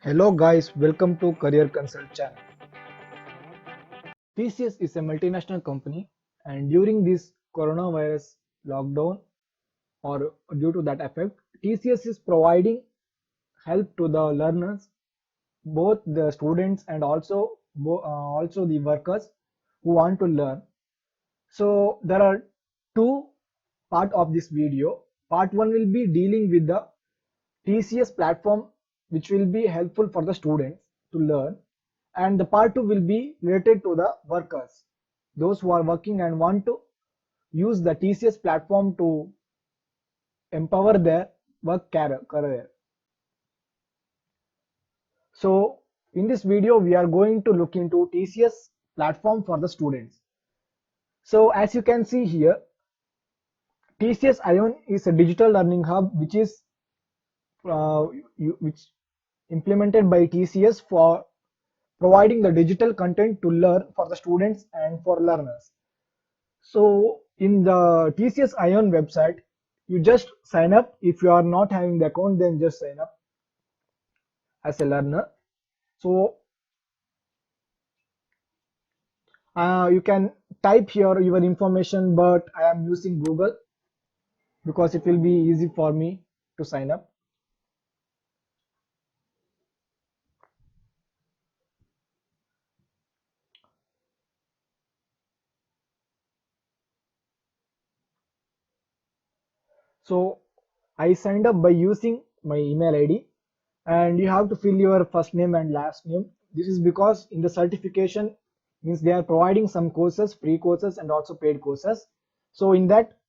Hello guys, welcome to Career Consult channel. TCS is a multinational company and during this coronavirus lockdown or due to that effect, TCS is providing help to the learners, both the students and also the workers who want to learn. So there are two part of this video. Part 1 will be dealing with the TCS platform which will be helpful for the students to learn, and the part 2 will be related to the workers, those who are working and want to use the TCS platform to empower their career. So in this video we are going to look into TCS platform for the students. So as you can see here, TCS Ion is a digital learning hub uh, which implemented by TCS for providing the digital content to learn for the students and for learners. So in the TCS Ion website, you just sign up. If you are not having the account, then just sign up as a learner. So you can type here your information, but I am using Google because it will be easy for me to sign up. So I signed up by using my email ID, and you have to fill your first name and last name. This is because in the certification means they are providing some courses, free courses and also paid courses. So in that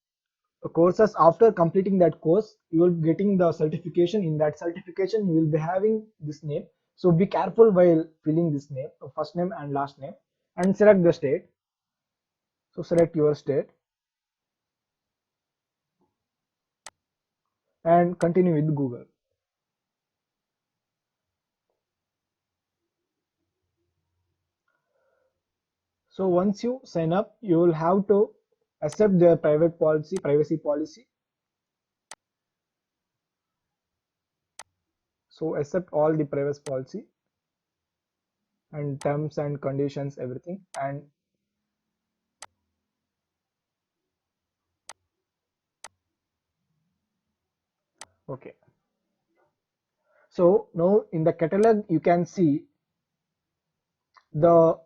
courses, after completing that course, you will be getting the certification. In that certification you will be having this name. So be careful while filling this name, first name and last name, and select the state. So select your state and continue with Google. So once you sign up, you will have to accept their privacy policy. So accept all the privacy policy and terms and conditions, everything. And okay. So now in the catalog, you can see the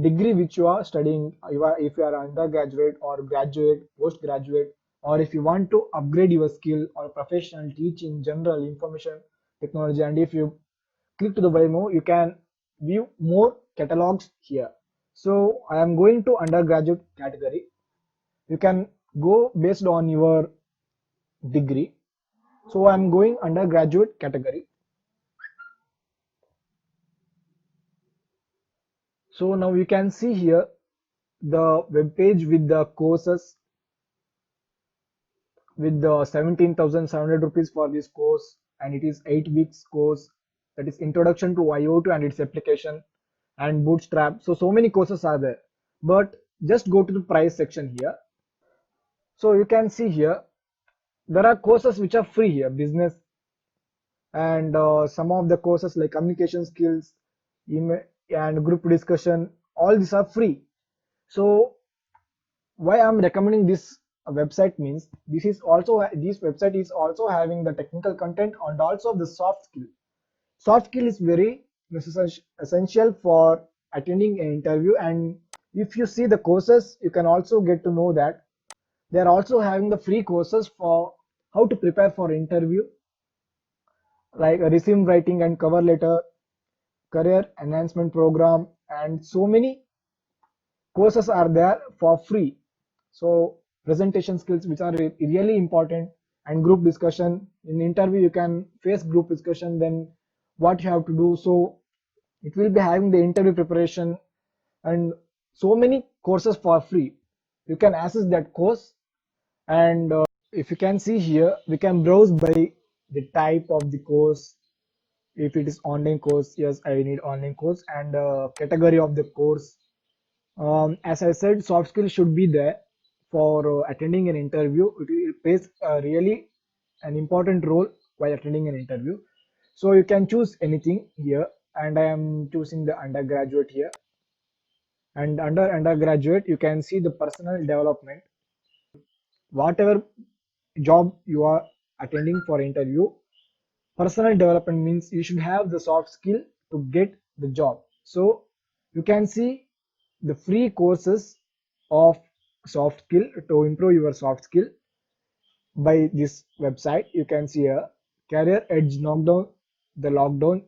degree which you are studying. If you are undergraduate or graduate, postgraduate, or if you want to upgrade your skill or professional teaching, general information technology, and if you click to the buy more, you can view more catalogs here. So I am going to undergraduate category. You can go based on your degree. So I'm going undergraduate category. So now you can see here the web page with the courses with the 17,700 rupees for this course, and it is 8 weeks course, that is introduction to IoT and its application and bootstrap. So many courses are there, but just go to the price section here. So you can see here there are courses which are free here, business, and some of the courses like communication skills, email and group discussion, all these are free. So why I'm recommending this website means this website is also having the technical content and also the soft skill. Soft skill is very essential for attending an interview, and if you see the courses, you can also get to know that they are also having the free courses for how to prepare for interview, like a resume writing and cover letter, career enhancement program, and so many courses are there for free. So presentation skills which are really important, and group discussion. In interview you can face group discussion, then what you have to do. So it will be having the interview preparation and so many courses for free. You can access that course, and if you can see here, we can browse by the type of the course. If it is online course, yes, I need online course, and category of the course. As I said, soft skills should be there for attending an interview. It plays really an important role while attending an interview. So you can choose anything here, and I am choosing the undergraduate here. And under undergraduate you can see the personal development. Whatever job you are attending for interview, personal development means you should have the soft skill to get the job. So you can see the free courses of soft skill to improve your soft skill by this website. You can see a career edge knockdown the lockdown,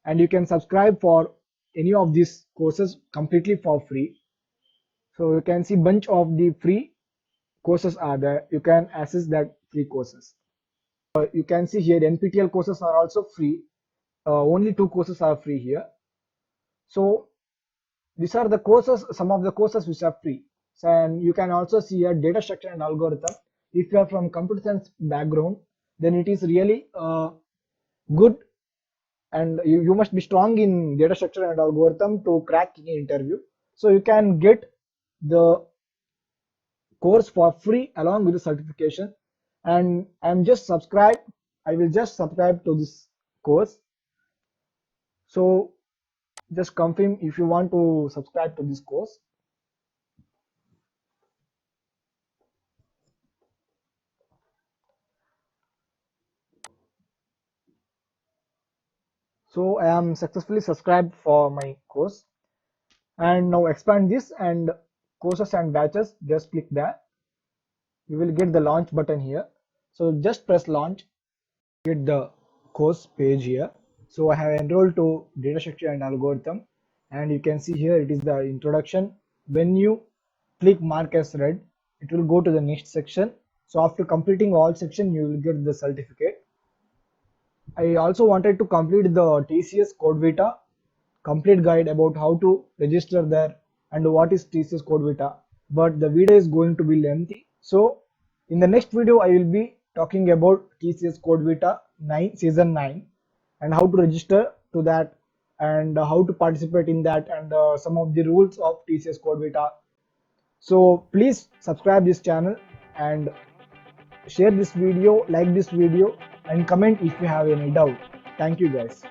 and you can subscribe for any of these courses completely for free. So you can see bunch of the free courses are there. You can access that free courses. You can see here NPTEL courses are also free. Only two courses are free here. So these are the courses, some of the courses which are free. So, and you can also see here data structure and algorithm. If you are from computer science background, then it is really good, and you must be strong in data structure and algorithm to crack any interview. So you can get the course for free along with the certification. And I will just subscribe to this course. So just confirm if you want to subscribe to this course. So I am successfully subscribed for my course, and now expand this and courses and batches, just click that. You will get the launch button here. So just press launch, get the course page here. So I have enrolled to data structure and algorithm, and you can see here it is the introduction. When you click mark as read, it will go to the next section. So after completing all section, you will get the certificate. I also wanted to complete the TCS CodeVita complete guide about how to register there and what is TCS CodeVita, but the video is going to be lengthy. So in the next video I will be talking about TCS CodeVita 9 season 9 and how to register to that and how to participate in that and some of the rules of TCS CodeVita. So please subscribe this channel and share this video, like this video, and comment if you have any doubt. Thank you guys.